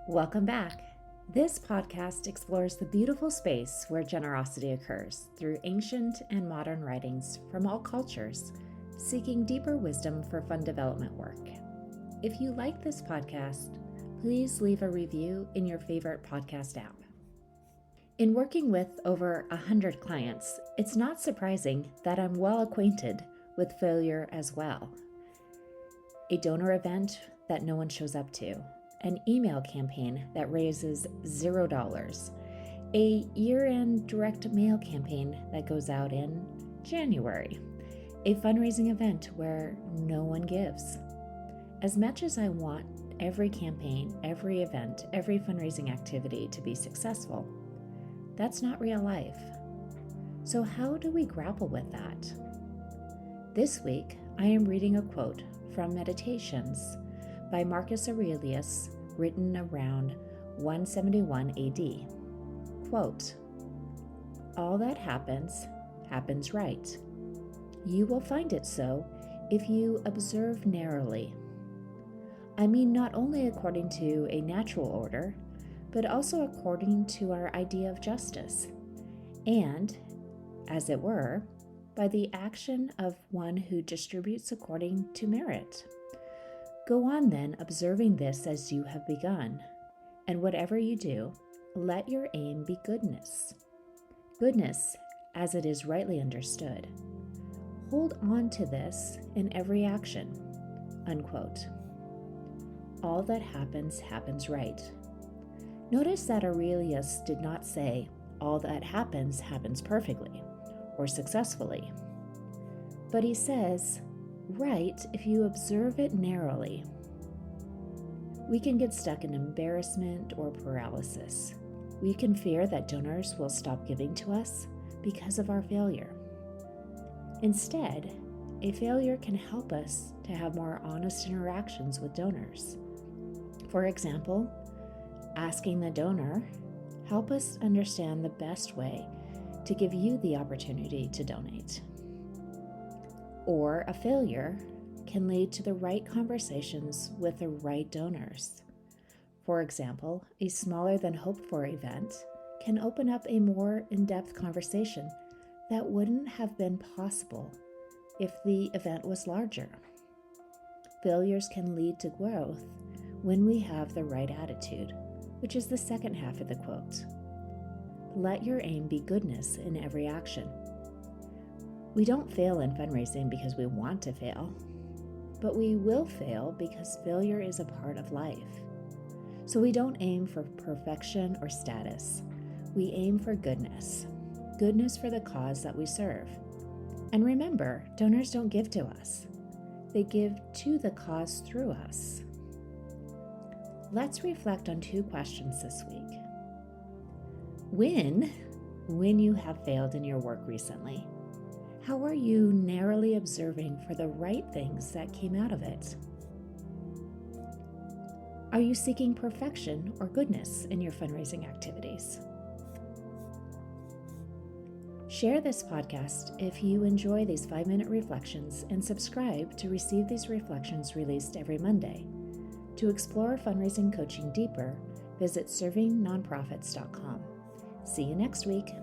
Welcome back. This podcast explores the beautiful space where generosity occurs through ancient and modern writings from all cultures, seeking deeper wisdom for fund development work. If you like this podcast, please leave a review in your favorite podcast app. In working with over 100 clients, it's not surprising that I'm well acquainted with failure as well. A donor event that no one shows up to, an email campaign that raises $0, a year-end direct mail campaign that goes out in January, a fundraising event where no one gives. As much as I want every campaign, every event, every fundraising activity to be successful, that's not real life. So how do we grapple with that? This week, I am reading a quote from Meditations by Marcus Aurelius, written around 171 AD. Quote, "All that happens, happens right. You will find it so if you observe narrowly. I mean not only according to a natural order, but also according to our idea of justice, and, as it were, by the action of one who distributes according to merit. Go on then observing this as you have begun, and whatever you do, let your aim be goodness. Goodness as it is rightly understood. Hold on to this in every action." Unquote. All that happens, happens right. Notice that Aurelius did not say, all that happens, happens perfectly or successfully. But he says, right if you observe it narrowly. We can get stuck in embarrassment or paralysis. We can fear that donors will stop giving to us because of our failure. Instead, a failure can help us to have more honest interactions with donors. For example, asking the donor, help us understand the best way to give you the opportunity to donate. Or a failure can lead to the right conversations with the right donors. For example, a smaller than hoped for event can open up a more in-depth conversation that wouldn't have been possible if the event was larger. Failures can lead to growth when we have the right attitude, which is the second half of the quote. Let your aim be goodness in every action. We don't fail in fundraising because we want to fail, but we will fail because failure is a part of life. So we don't aim for perfection or status. We aim for goodness for the cause that we serve. And remember, donors don't give to us. They give to the cause through us. Let's reflect on 2 questions this week. When you have failed in your work recently, how are you narrowly observing for the right things that came out of it? Are you seeking perfection or goodness in your fundraising activities? Share this podcast if you enjoy these 5-minute reflections and subscribe to receive these reflections released every Monday. To explore fundraising coaching deeper, visit servingnonprofits.com. See you next week.